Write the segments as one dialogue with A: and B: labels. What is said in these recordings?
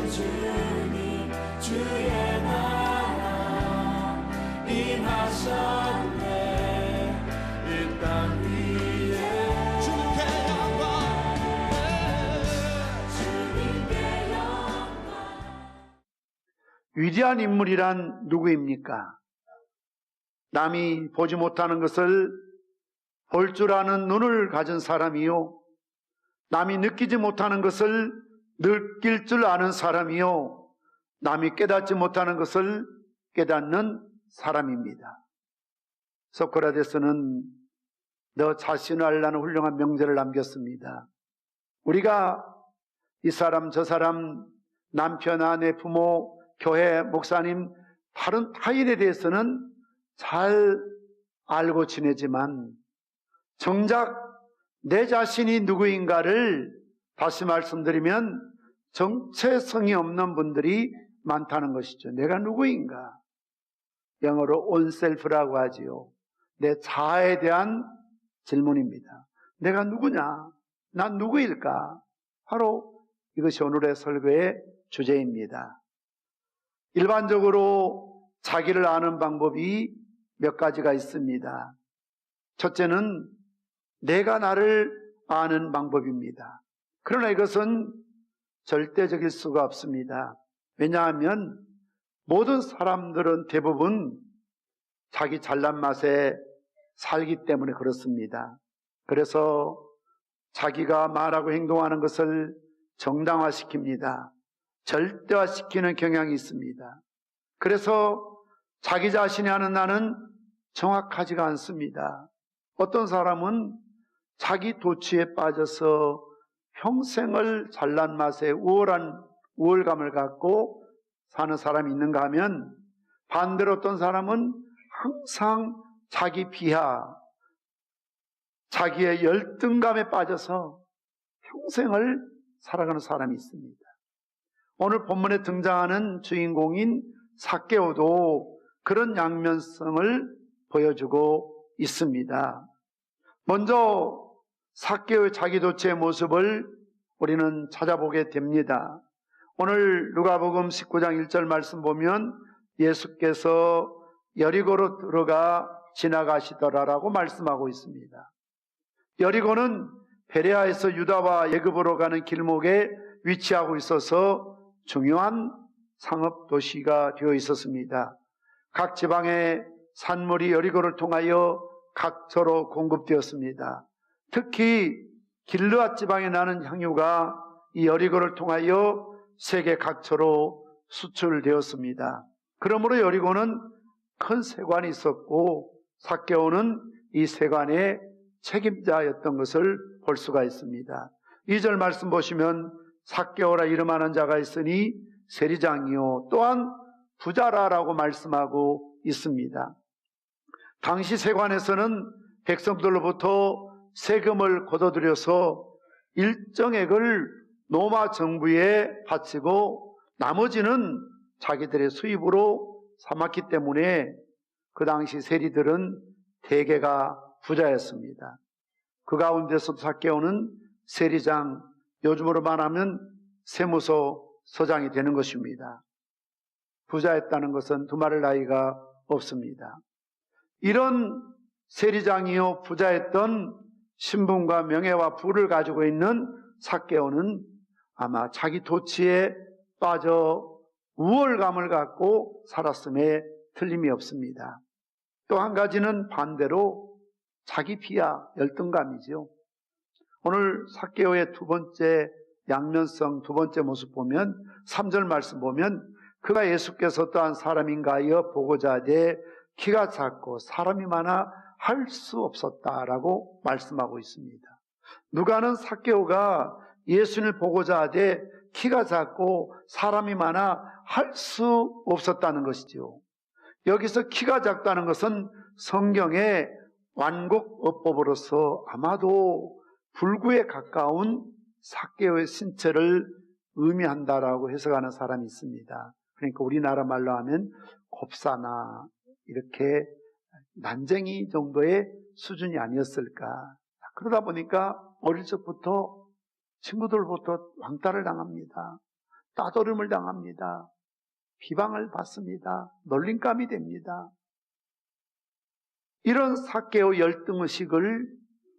A: 주님 주의 나라 임하셨네. 이 땅 위에 주님께 영광.
B: 위대한 인물이란 누구입니까? 남이 보지 못하는 것을 볼 줄 아는 눈을 가진 사람이요, 남이 느끼지 못하는 것을 느낄 줄 아는 사람이요, 남이 깨닫지 못하는 것을 깨닫는 사람입니다. 소크라테스는 너 자신을 알라는 훌륭한 명제를 남겼습니다. 우리가 이 사람 저 사람, 남편, 아내, 부모, 교회, 목사님, 다른 타인에 대해서는 잘 알고 지내지만 정작 내 자신이 누구인가를, 다시 말씀드리면 정체성이 없는 분들이 많다는 것이죠. 내가 누구인가? 영어로 oneself라고 하지요. 내 자아에 대한 질문입니다. 내가 누구냐? 난 누구일까? 바로 이것이 오늘의 설교의 주제입니다. 일반적으로 자기를 아는 방법이 몇 가지가 있습니다. 첫째는 내가 나를 아는 방법입니다. 그러나 이것은 절대적일 수가 없습니다. 왜냐하면 모든 사람들은 대부분 자기 잘난 맛에 살기 때문에 그렇습니다. 그래서 자기가 말하고 행동하는 것을 정당화시킵니다. 절대화시키는 경향이 있습니다. 그래서 자기 자신이 하는 나는 정확하지가 않습니다. 어떤 사람은 자기 도취에 빠져서 평생을 잘난 맛에 우월감을 갖고 사는 사람이 있는가 하면, 반대로 어떤 사람은 항상 자기 비하, 자기의 열등감에 빠져서 평생을 살아가는 사람이 있습니다. 오늘 본문에 등장하는 주인공인 삭개오도 그런 양면성을 보여주고 있습니다. 먼저 삭개오의 자기 도취의 모습을 우리는 찾아보게 됩니다. 오늘 누가복음 19장 1절 말씀 보면 예수께서 여리고로 들어가 지나가시더라라고 말씀하고 있습니다. 여리고는 베레아에서 유다와 애굽으로 가는 길목에 위치하고 있어서 중요한 상업 도시가 되어 있었습니다. 각 지방의 산물이 여리고를 통하여 각처로 공급되었습니다. 특히 길르앗 지방에 나는 향유가 이 여리고를 통하여 세계 각처로 수출되었습니다. 그러므로 여리고는 큰 세관이 있었고 삭개오는 이 세관의 책임자였던 것을 볼 수가 있습니다. 2절 말씀 보시면 삭개오라 이름하는 자가 있으니 세리장이요 또한 부자라라고 말씀하고 있습니다. 당시 세관에서는 백성들로부터 세금을 걷어들여서 일정액을 로마 정부에 바치고 나머지는 자기들의 수입으로 삼았기 때문에 그 당시 세리들은 대개가 부자였습니다. 그 가운데서 삭개오는 세리장, 요즘으로 말하면 세무서 서장이 되는 것입니다. 부자였다는 것은 두말할 나위가 없습니다. 이런 세리장이요 부자였던 신분과 명예와 부를 가지고 있는 삭개오는 아마 자기 도취에 빠져 우월감을 갖고 살았음에 틀림이 없습니다. 또 한 가지는 반대로 자기 비하, 열등감이죠. 오늘 삭개오의 두 번째 양면성, 두 번째 모습 보면 3절 말씀 보면 그가 예수께서 또한 사람인가 하여 보고자 하되 키가 작고 사람이 많아 할 수 없었다라고 말씀하고 있습니다. 누가는 삭개오가 예수님을 보고자 하되 키가 작고 사람이 많아 할 수 없었다는 것이죠. 여기서 키가 작다는 것은 성경의 완곡어법으로서 아마도 불구에 가까운 삭개오의 신체를 의미한다라고 해석하는 사람이 있습니다. 그러니까 우리나라 말로 하면 곱사나 이렇게 난쟁이 정도의 수준이 아니었을까. 그러다 보니까 어릴 적부터 친구들부터 왕따를 당합니다. 따돌림을 당합니다. 비방을 받습니다. 놀림감이 됩니다. 이런 삭개오 열등의식을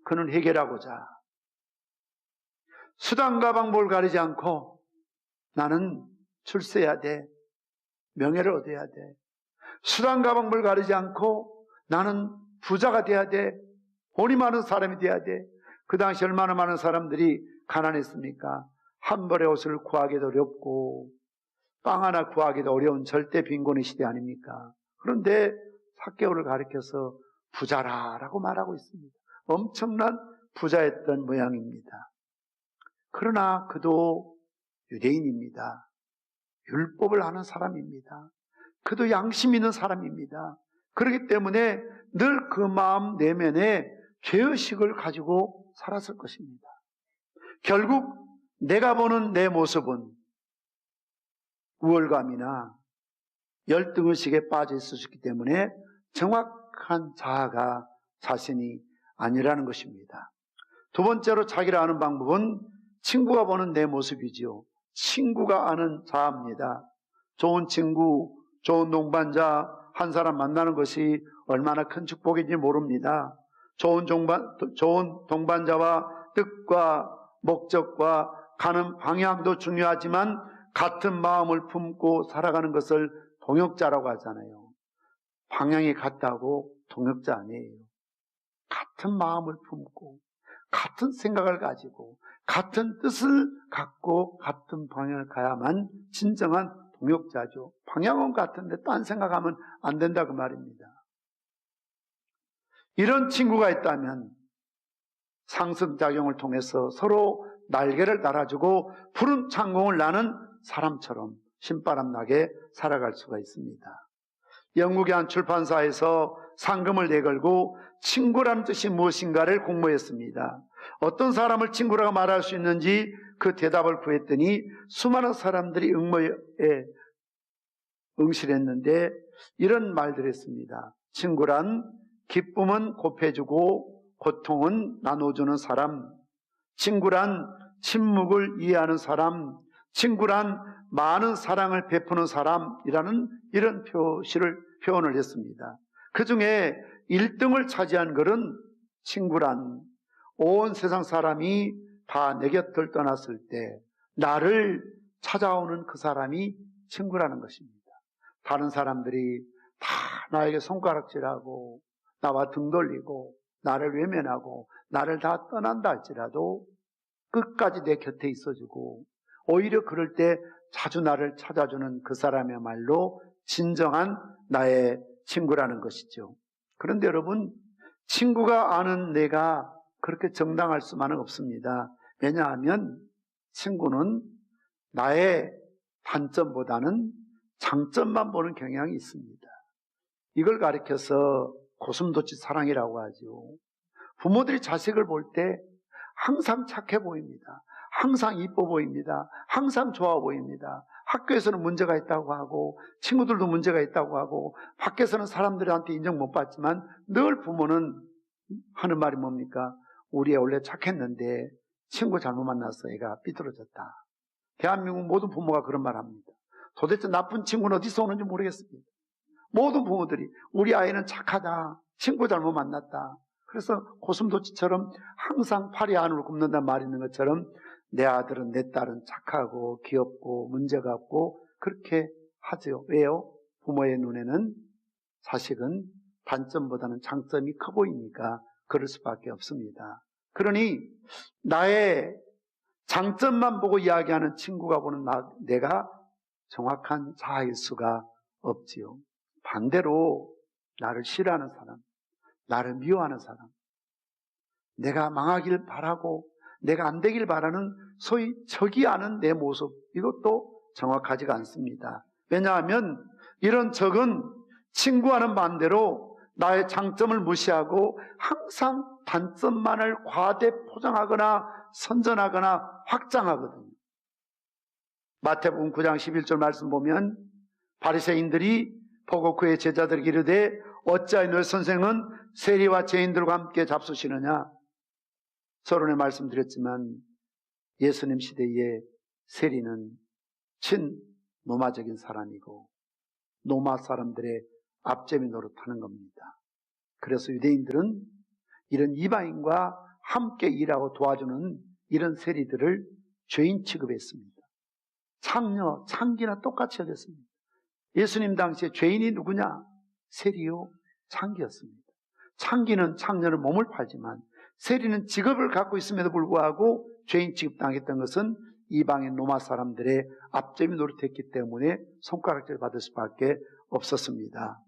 B: 그는 해결하고자 수단과 방법을 가리지 않고 나는 출세해야 돼. 명예를 얻어야 돼. 수단과 방법을 가리지 않고 나는 부자가 돼야 돼. 돈이 많은 사람이 돼야 돼. 그 당시 얼마나 많은 사람들이 가난했습니까? 한 벌의 옷을 구하기도 어렵고 빵 하나 구하기도 어려운 절대 빈곤의 시대 아닙니까? 그런데 삭개오를 가리켜서 부자라라고 말하고 있습니다. 엄청난 부자였던 모양입니다. 그러나 그도 유대인입니다. 율법을 아는 사람입니다. 그도 양심 있는 사람입니다. 그렇기 때문에 늘 그 마음 내면에 죄의식을 가지고 살았을 것입니다. 결국 내가 보는 내 모습은 우월감이나 열등의식에 빠져 있었기 때문에 정확한 자아가 자신이 아니라는 것입니다. 두 번째로 자기를 아는 방법은 친구가 보는 내 모습이지요. 친구가 아는 자아입니다. 좋은 친구, 좋은 동반자 한 사람 만나는 것이 얼마나 큰 축복인지 모릅니다. 좋은 동반자와 뜻과 목적과 가는 방향도 중요하지만 같은 마음을 품고 살아가는 것을 동역자라고 하잖아요. 방향이 같다고 동역자 아니에요. 같은 마음을 품고 같은 생각을 가지고 같은 뜻을 갖고 같은 방향을 가야만 진정한 동역자죠. 방향은 같은데 딴 생각하면 안 된다 그 말입니다. 이런 친구가 있다면 상승작용을 통해서 서로 날개를 달아주고 푸른 창공을 나는 사람처럼 신바람 나게 살아갈 수가 있습니다. 영국의 한 출판사에서 상금을 내걸고 친구라는 뜻이 무엇인가를 공모했습니다. 어떤 사람을 친구라고 말할 수 있는지 그 대답을 구했더니 수많은 사람들이 응모에 응실했는데 이런 말들을 했습니다. 친구란 기쁨은 곱해주고 고통은 나눠주는 사람, 친구란 침묵을 이해하는 사람, 친구란 많은 사랑을 베푸는 사람이라는 이런 표현을 했습니다. 그 중에 1등을 차지한 글은 친구란 온 세상 사람이 다 내 곁을 떠났을 때 나를 찾아오는 그 사람이 친구라는 것입니다. 다른 사람들이 다 나에게 손가락질하고 나와 등 돌리고 나를 외면하고 나를 다 떠난다 할지라도 끝까지 내 곁에 있어주고 오히려 그럴 때 자주 나를 찾아주는 그 사람이야말로 진정한 나의 친구라는 것이죠. 그런데 여러분, 친구가 아는 내가 그렇게 정당할 수만은 없습니다. 왜냐하면 친구는 나의 단점보다는 장점만 보는 경향이 있습니다. 이걸 가리켜서 고슴도치 사랑이라고 하죠. 부모들이 자식을 볼 때 항상 착해 보입니다. 항상 이뻐 보입니다. 항상 좋아 보입니다. 학교에서는 문제가 있다고 하고 친구들도 문제가 있다고 하고 밖에서는 사람들한테 인정 못 받지만 늘 부모는 하는 말이 뭡니까? 우리 애 원래 착했는데 친구 잘못 만나서 애가 삐뚤어졌다. 대한민국 모든 부모가 그런 말 합니다. 도대체 나쁜 친구는 어디서 오는지 모르겠습니다. 모든 부모들이 우리 아이는 착하다. 친구 잘못 만났다. 그래서 고슴도치처럼 항상 팔이 안으로 굽는다는 말이 있는 것처럼 내 아들은 내 딸은 착하고 귀엽고 문제가 없고 그렇게 하죠. 왜요? 부모의 눈에는 자식은 단점보다는 장점이 커 보이니까 그럴 수밖에 없습니다. 그러니 나의 장점만 보고 이야기하는 친구가 보는 내가 정확한 자아일 수가 없지요. 반대로 나를 싫어하는 사람, 나를 미워하는 사람, 내가 망하길 바라고 내가 안 되길 바라는 소위 적이 아는 내 모습, 이것도 정확하지가 않습니다. 왜냐하면 이런 적은 친구와는 반대로 나의 장점을 무시하고 항상 단점만을 과대 포장하거나 선전하거나 확장하거든요. 마태복음 9장 11절 말씀 보면 바리새인들이 보고 그의 제자들에게 이르되 어찌하여 너희 선생은 세리와 죄인들과 함께 잡수시느냐. 서론에 말씀드렸지만 예수님 시대에 세리는 친노마적인 사람이고 노마 사람들의 앞제비 노릇하는 겁니다. 그래서 유대인들은 이런 이방인과 함께 일하고 도와주는 이런 세리들을 죄인 취급했습니다. 창녀, 창기나 똑같이 여겼습니다. 예수님 당시에 죄인이 누구냐? 세리요, 창기였습니다. 창기는 창녀를 몸을 팔지만 세리는 직업을 갖고 있음에도 불구하고 죄인 취급당했던 것은 이방의 로마 사람들의 앞제비 노릇했기 때문에 손가락질 받을 수밖에 없었습니다.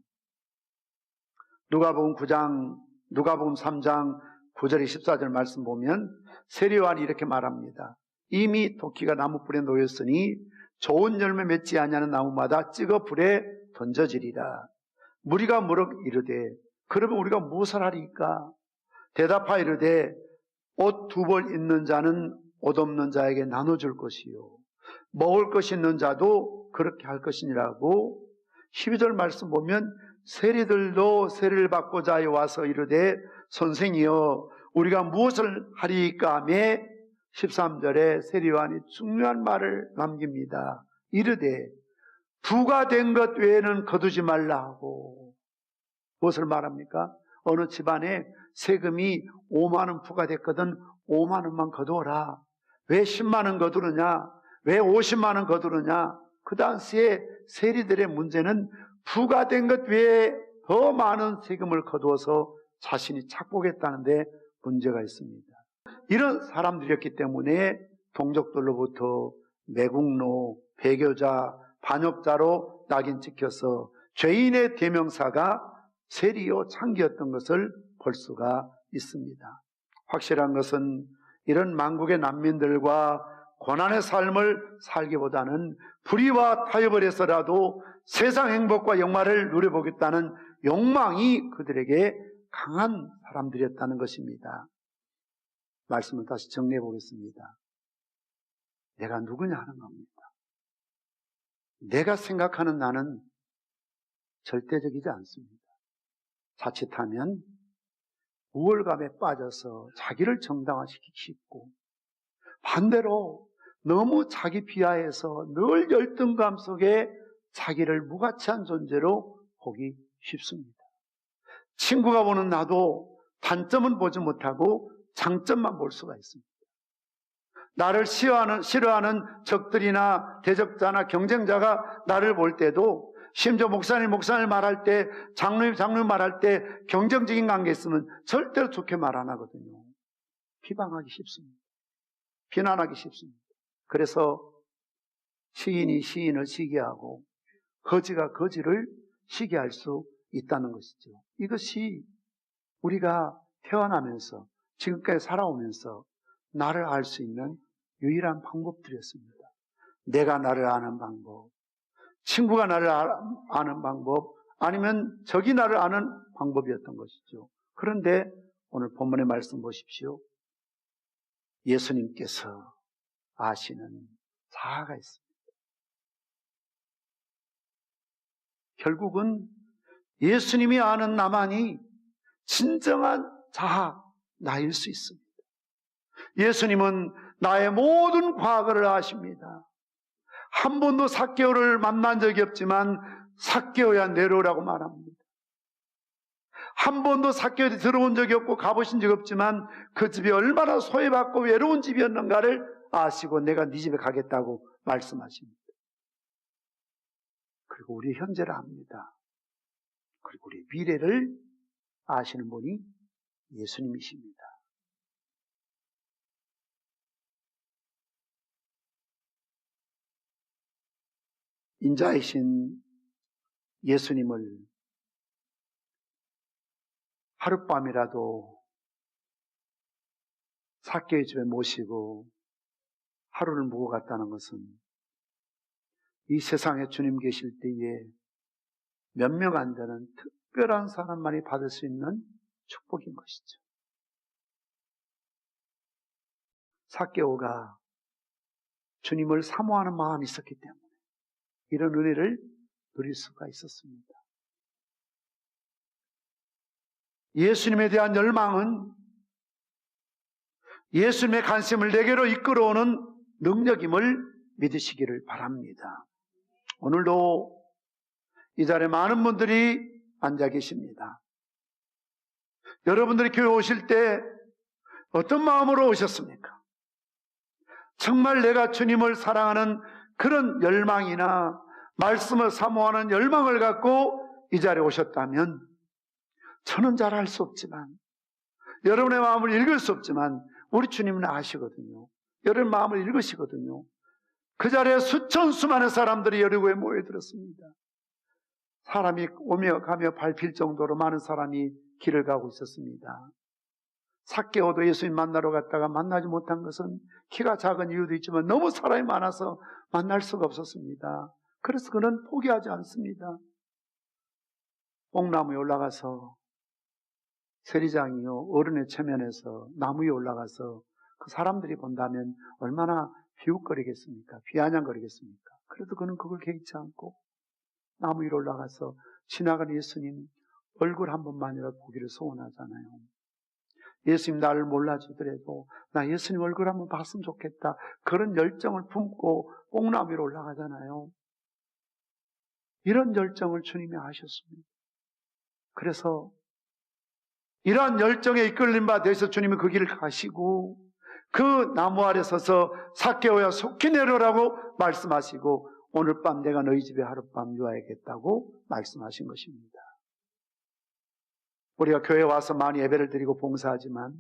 B: 누가복음 3장 9절 14절 말씀 보면 세리요한이 이렇게 말합니다. 이미 도끼가 나무불에 놓였으니 좋은 열매 맺지 아니하는 나무마다 찍어 불에 던져지리라. 무리가 물어 이르되 그러면 우리가 무엇을 하리까? 대답하여 이르되 옷 2벌 있는 자는 옷 없는 자에게 나눠줄 것이요 먹을 것이 있는 자도 그렇게 할 것이니라고. 12절 말씀 보면 세리들도 세리를 받고자 와서 이르되 선생이여 우리가 무엇을 하리까 하며 13절에 세리요한이 중요한 말을 남깁니다. 이르되 부가 된 것 외에는 거두지 말라 하고. 무엇을 말합니까? 어느 집안에 세금이 5만 원 부과됐거든 5만 원만 거두어라. 왜 10만 원 거두느냐? 왜 50만 원 거두느냐? 그 당시에 세리들의 문제는 부과된 것 외에 더 많은 세금을 거두어서 자신이 착복했다는데 문제가 있습니다. 이런 사람들이었기 때문에 동족들로부터 매국노, 배교자, 반역자로 낙인 찍혀서 죄인의 대명사가 세리요 창기였던 것을 볼 수가 있습니다. 확실한 것은 이런 만국의 난민들과 고난의 삶을 살기보다는 불의와 타협을 해서라도 세상 행복과 영화를 누려보겠다는 욕망이 그들에게 강한 사람들이었다는 것입니다. 말씀을 다시 정리해 보겠습니다. 내가 누구냐 하는 겁니다. 내가 생각하는 나는 절대적이지 않습니다. 자칫하면 우월감에 빠져서 자기를 정당화시키기 쉽고 반대로 너무 자기 비하해서 늘 열등감 속에 자기를 무가치한 존재로 보기 쉽습니다. 친구가 보는 나도 단점은 보지 못하고 장점만 볼 수가 있습니다. 나를 싫어하는 적들이나 대적자나 경쟁자가 나를 볼 때도 심지어 목사님 말할 때 장로님 말할 때 경쟁적인 관계 있으면 절대로 좋게 말 안 하거든요. 비방하기 쉽습니다. 비난하기 쉽습니다. 그래서 시인이 시인을 시기하고 거지가 거지를 시기할 수 있다는 것이죠. 이것이 우리가 태어나면서 지금까지 살아오면서 나를 알 수 있는 유일한 방법들이었습니다. 내가 나를 아는 방법, 친구가 나를 아는 방법, 아니면 적이 나를 아는 방법이었던 것이죠. 그런데 오늘 본문의 말씀 보십시오. 예수님께서 아시는 자아가 있습니다. 결국은 예수님이 아는 나만이 진정한 자아, 나일 수 있습니다. 예수님은 나의 모든 과거를 아십니다. 한 번도 삭개오를 만난 적이 없지만 삭개오야 내려오라고 말합니다. 한 번도 삭개오에 들어온 적이 없고 가보신 적이 없지만 그 집이 얼마나 소외받고 외로운 집이었는가를 아시고 내가 네 집에 가겠다고 말씀하십니다. 그리고 우리 현재를 압니다. 그리고 우리 미래를 아시는 분이 예수님이십니다. 인자이신 예수님을 하룻밤이라도 삭개오의 집에 모시고 하루를 묵어 갔다는 것은 이 세상에 주님 계실 때에 몇 명 안 되는 특별한 사람만이 받을 수 있는 축복인 것이죠. 삭개오가 주님을 사모하는 마음이 있었기 때문에 이런 은혜를 누릴 수가 있었습니다. 예수님에 대한 열망은 예수님의 관심을 내게로 이끌어오는 능력임을 믿으시기를 바랍니다. 오늘도 이 자리에 많은 분들이 앉아 계십니다. 여러분들이 교회 오실 때 어떤 마음으로 오셨습니까? 정말 내가 주님을 사랑하는 그런 열망이나 말씀을 사모하는 열망을 갖고 이 자리에 오셨다면, 저는 잘 알 수 없지만, 여러분의 마음을 읽을 수 없지만 우리 주님은 아시거든요. 여러분 마음을 읽으시거든요. 그 자리에 수천 수만의 사람들이 여리고에 모여들었습니다. 사람이 오며 가며 밟힐 정도로 많은 사람이 길을 가고 있었습니다. 삭개오도 예수님 만나러 갔다가 만나지 못한 것은 키가 작은 이유도 있지만 너무 사람이 많아서 만날 수가 없었습니다. 그래서 그는 포기하지 않습니다. 뽕나무에 올라가서 세리장이요 어른의 체면에서 나무 위에 올라가서 그 사람들이 본다면 얼마나 비웃거리겠습니까? 비아냥거리겠습니까? 그래도 그는 그걸 개의치 않고 나무 위로 올라가서 지나가는 예수님 얼굴 한 번만이라도 보기를 소원하잖아요. 예수님 나를 몰라주더라도 나 예수님 얼굴 한번 봤으면 좋겠다, 그런 열정을 품고 뽕나무 위로 올라가잖아요. 이런 열정을 주님이 아셨습니다. 그래서 이러한 열정에 이끌린 바 되어서 주님이 그 길을 가시고 그 나무 아래 서서 삭개오야 속히 내려라고 말씀하시고 오늘 밤 내가 너희 집에 하룻밤 누워야겠다고 말씀하신 것입니다. 우리가 교회에 와서 많이 예배를 드리고 봉사하지만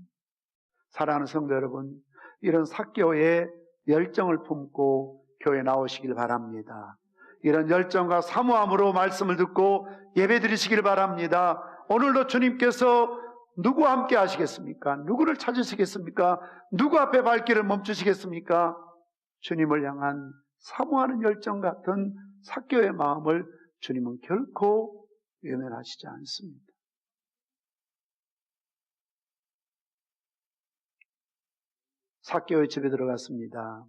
B: 사랑하는 성도 여러분, 이런 삭개오의 열정을 품고 교회에 나오시길 바랍니다. 이런 열정과 사모함으로 말씀을 듣고 예배 드리시길 바랍니다. 오늘도 주님께서 누구와 함께 하시겠습니까? 누구를 찾으시겠습니까? 누구 앞에 발길을 멈추시겠습니까? 주님을 향한 사모하는 열정 같은 삭개오의 마음을 주님은 결코 외면하시지 않습니다. 삭개오의 집에 들어갔습니다.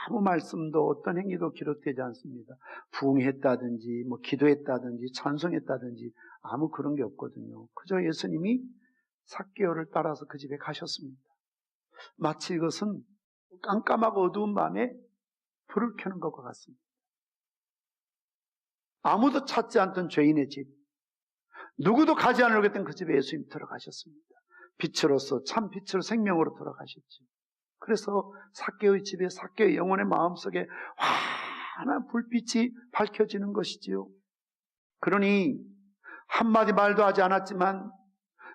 B: 아무 말씀도 어떤 행위도 기록되지 않습니다. 부흥했다든지 기도했다든지 찬송했다든지 아무 그런 게 없거든요. 그저 예수님이 삭개오를 따라서 그 집에 가셨습니다. 마치 이것은 깜깜하고 어두운 밤에 불을 켜는 것과 같습니다. 아무도 찾지 않던 죄인의 집, 누구도 가지 않으려고 했던 그 집에 예수님 들어가셨습니다. 빛으로서 참 빛으로 생명으로 들어가셨죠. 그래서 삭개오의 집에 삭개오의 영혼의 마음속에 환한 불빛이 밝혀지는 것이지요. 그러니 한마디 말도 하지 않았지만,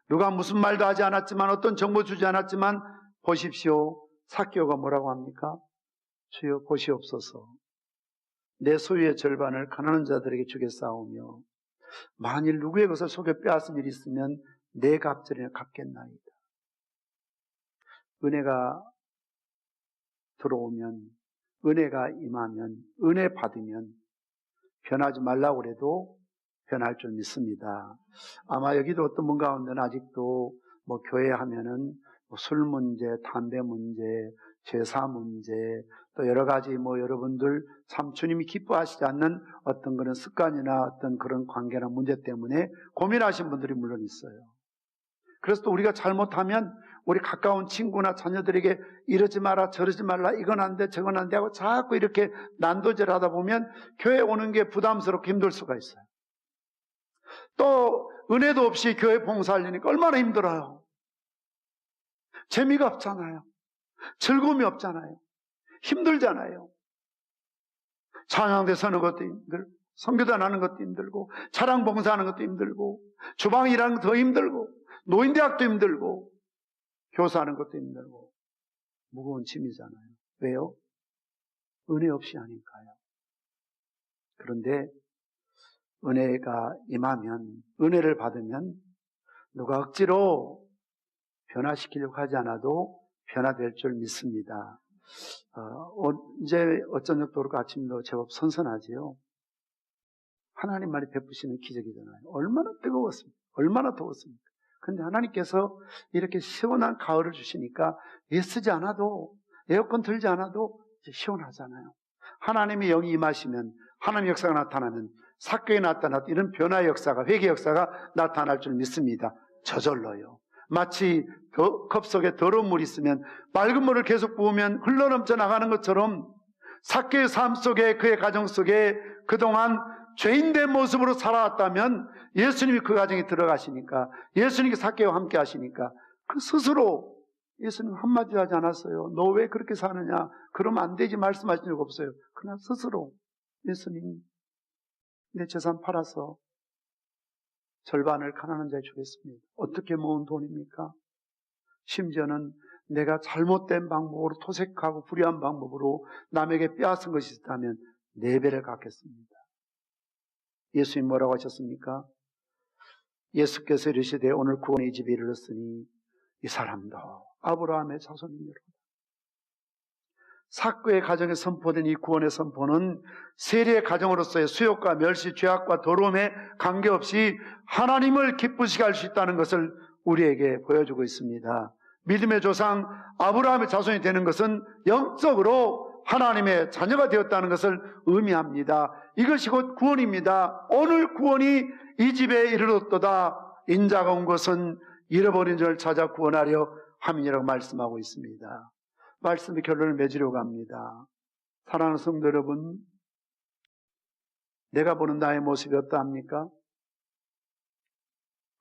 B: 누가 무슨 말도 하지 않았지만, 어떤 정보 주지 않았지만, 보십시오. 삭개오가 뭐라고 합니까? 주여 보시옵소서. 내 소유의 절반을 가난한 자들에게 주겠사오며 만일 누구의 것을 속여 빼앗은 일이 있으면 내 갑절이나 갚겠나이다. 은혜가 들어오면, 은혜가 임하면, 은혜 받으면 변하지 말라고 해도 변할 줄 믿습니다. 아마 여기도 어떤 분 가운데는 아직도 교회 하면은 술 문제, 담배 문제, 제사 문제, 또 여러 가지 여러분들 참 주님이 기뻐하시지 않는 어떤 그런 습관이나 어떤 그런 관계나 문제 때문에 고민하신 분들이 물론 있어요. 그래서 또 우리가 잘못하면 우리 가까운 친구나 자녀들에게 이러지 마라, 저러지 말라, 이건 안 돼, 저건 안 돼 하고 자꾸 이렇게 난도질 하다 보면 교회 오는 게 부담스럽고 힘들 수가 있어요. 또 은혜도 없이 교회 봉사하려니까 얼마나 힘들어요. 재미가 없잖아요. 즐거움이 없잖아요. 힘들잖아요. 찬양대 서는 것도 힘들고, 선교단 하는 것도 힘들고, 차량 봉사하는 것도 힘들고, 주방 일하는 것도 더 힘들고, 노인대학도 힘들고, 교사하는 것도 힘들고, 무거운 짐이잖아요. 왜요? 은혜 없이 아닐까요? 그런데 은혜가 임하면, 은혜를 받으면 누가 억지로 변화시키려고 하지 않아도 변화될 줄 믿습니다. 이제 어쩌녁도 그렇고 아침도 제법 선선하지요. 하나님만이 베푸시는 기적이잖아요. 얼마나 뜨거웠습니까? 얼마나 더웠습니까? 근데 하나님께서 이렇게 시원한 가을을 주시니까 애쓰지 않아도, 에어컨 틀지 않아도 이제 시원하잖아요. 하나님의 영이 임하시면, 하나님의 역사가 나타나면, 삭개오에 나타났던 이런 변화의 역사가, 회개의 역사가 나타날 줄 믿습니다. 저절로요. 마치 컵 속에 더러운 물이 있으면 맑은 물을 계속 부으면 흘러넘쳐 나가는 것처럼 삭개의 삶 속에, 그의 가정 속에 그동안 죄인된 모습으로 살아왔다면 예수님이 그 가정에 들어가시니까, 예수님이 삭개와 함께 하시니까 그 스스로 예수님 한마디 하지 않았어요. 너 왜 그렇게 사느냐? 그러면 안 되지 말씀하신 적 없어요. 그러나 스스로 예수님, 내 재산 팔아서 절반을 가난한 자에 주겠습니다. 어떻게 모은 돈입니까? 심지어는 내가 잘못된 방법으로, 토색하고 불의한 방법으로 남에게 빼앗은 것이 있다면 4배를 갚겠습니다. 예수님 뭐라고 하셨습니까? 예수께서 이르시되 오늘 구원이 이 집에 이르렀으니 이 사람도 아브라함의 자손이니라. 삭개의 가정에 선포된 이 구원의 선포는 세리의 가정으로서의 수욕과 멸시, 죄악과 더러움에 관계없이 하나님을 기쁘시게 할 수 있다는 것을 우리에게 보여주고 있습니다. 믿음의 조상 아브라함의 자손이 되는 것은 영적으로 하나님의 자녀가 되었다는 것을 의미합니다. 이것이 곧 구원입니다. 오늘 구원이 이 집에 이르렀도다. 인자가 온 것은 잃어버린 자를 찾아 구원하려 함이라고 말씀하고 있습니다. 말씀의 결론을 맺으려고 합니다. 사랑하는 성도 여러분, 내가 보는 나의 모습이 어떠합니까?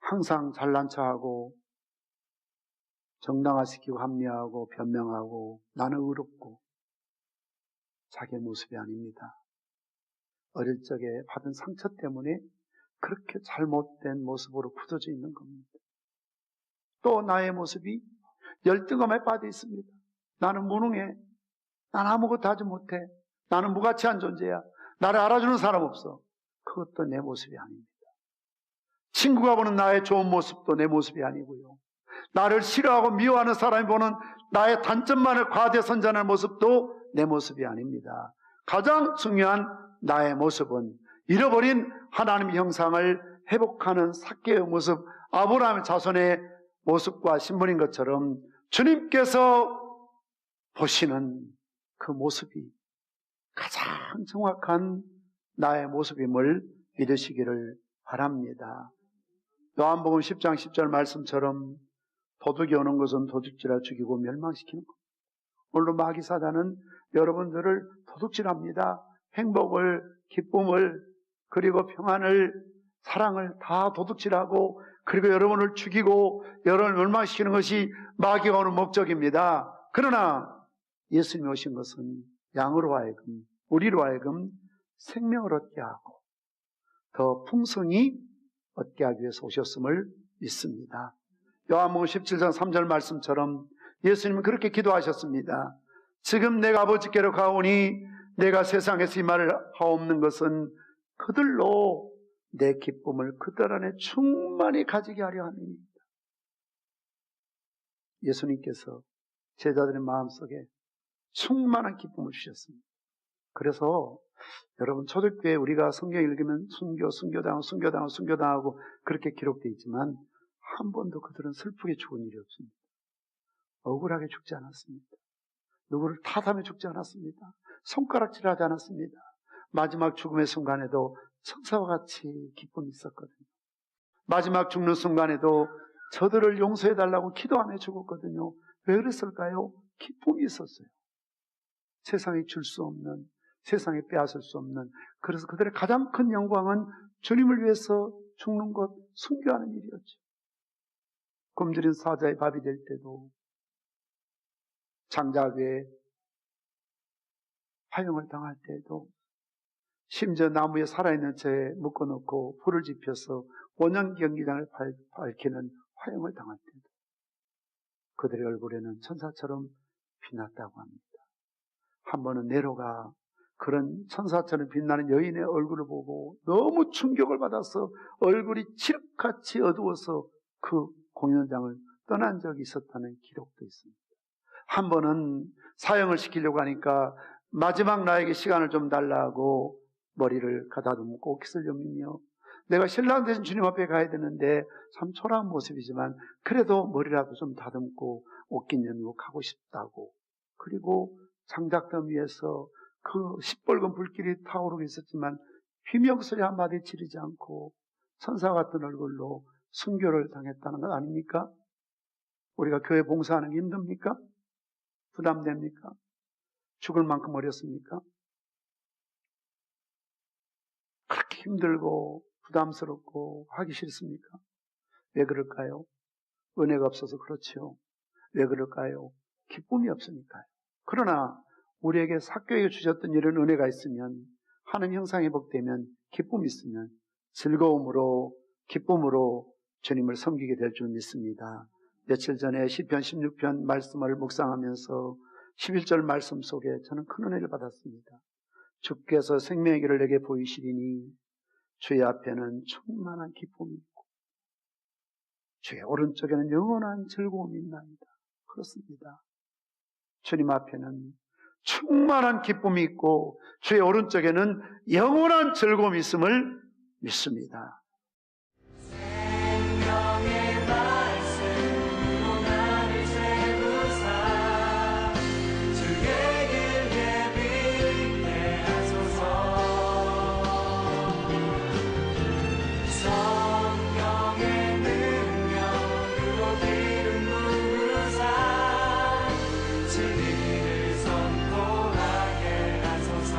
B: 항상 잘난 척하고 정당화시키고 합리화하고 변명하고 나는 의롭고 자기의 모습이 아닙니다. 어릴 적에 받은 상처 때문에 그렇게 잘못된 모습으로 굳어져 있는 겁니다. 또 나의 모습이 열등감에 빠져 있습니다. 나는 무능해. 나는 아무것도 하지 못해. 나는 무가치한 존재야. 나를 알아주는 사람 없어. 그것도 내 모습이 아닙니다. 친구가 보는 나의 좋은 모습도 내 모습이 아니고요. 나를 싫어하고 미워하는 사람이 보는 나의 단점만을 과대선전하는 모습도 내 모습이 아닙니다. 가장 중요한 나의 모습은 잃어버린 하나님의 형상을 회복하는 삭개의 모습, 아브라함의 자손의 모습과 신분인 것처럼 주님께서 보시는 그 모습이 가장 정확한 나의 모습임을 믿으시기를 바랍니다. 요한복음 10장 10절 말씀처럼 도둑이 오는 것은 도둑질하 죽이고 멸망시키는 것. 오늘도 마귀 사단은 여러분들을 도둑질합니다. 행복을, 기쁨을, 그리고 평안을, 사랑을 다 도둑질하고, 그리고 여러분을 죽이고 여러분을 멸망시키는 것이 마귀가 오는 목적입니다. 그러나 예수님이 오신 것은 양으로 하여금, 우리로 하여금 생명을 얻게 하고 더 풍성히 얻게 하기 위해서 오셨음을 믿습니다. 요한복음 17장 3절 말씀처럼 예수님은 그렇게 기도하셨습니다. 지금 내가 아버지께로 가오니 내가 세상에서 이 말을 하옵는 것은 그들로 내 기쁨을 그들 안에 충만히 가지게 하려 함입니다. 예수님께서 제자들의 마음속에 충만한 기쁨을 주셨습니다. 그래서 여러분 초대교회 우리가 성경 읽으면 순교당하고 그렇게 기록되어 있지만 한 번도 그들은 슬프게 죽은 일이 없습니다. 억울하게 죽지 않았습니다. 누구를 탓하며 죽지 않았습니다. 손가락질하지 않았습니다. 마지막 죽음의 순간에도 천사와 같이 기쁨이 있었거든요. 마지막 죽는 순간에도 저들을 용서해달라고 기도하며 죽었거든요. 왜 그랬을까요? 기쁨이 있었어요. 세상에 줄 수 없는, 세상에 빼앗을 수 없는, 그래서 그들의 가장 큰 영광은 주님을 위해서 죽는 것, 순교하는 일이었죠. 굶주린 사자의 밥이 될 때도 장자괴 화형을 당할 때도 심지어 나무에 살아있는 채 묶어놓고 불을 지펴서 원형 경기장을 밝히는 화형을 당할 때도 그들의 얼굴에는 천사처럼 빛났다고 합니다. 한 번은 네로가 그런 천사처럼 빛나는 여인의 얼굴을 보고 너무 충격을 받아서 얼굴이 칠흑같이 어두워서 그 공연장을 떠난 적이 있었다는 기록도 있습니다. 한 번은 사형을 시키려고 하니까 마지막 나에게 시간을 좀 달라고 머리를 가다듬고 옷깃을 여미며 내가 신랑 되신 주님 앞에 가야 되는데 참 초라한 모습이지만 그래도 머리라도 좀 다듬고 옷깃 여미고 가고 싶다고. 그리고 장작덤 위에서 그 시뻘건 불길이 타오르고 있었지만 비명소리 한마디 지르지 않고 천사 같은 얼굴로 순교를 당했다는 것 아닙니까? 우리가 교회 봉사하는 게 힘듭니까? 부담됩니까? 죽을 만큼 어렵습니까? 그렇게 힘들고 부담스럽고 하기 싫습니까? 왜 그럴까요? 은혜가 없어서 그렇죠. 왜 그럴까요? 기쁨이 없으니까요. 그러나 우리에게 사교에게 주셨던 이런 은혜가 있으면, 하는 형상이 복되면, 기쁨이 있으면 즐거움으로 기쁨으로 주님을 섬기게 될 줄 믿습니다. 며칠 전에 시편 16편 말씀을 묵상하면서 11절 말씀 속에 저는 큰 은혜를 받았습니다. 주께서 생명의 길을 내게 보이시리니 주의 앞에는 충만한 기쁨이 있고 주의 오른쪽에는 영원한 즐거움이 있나이다. 그렇습니다. 주님 앞에는 충만한 기쁨이 있고 주의 오른쪽에는 영원한 즐거움이 있음을 믿습니다.
A: 생명의 말씀으로 나를 세우사 주의 길 예비케 하소서. 성령의 능력으로 길을 부으사 진리를 선포하게 하소서.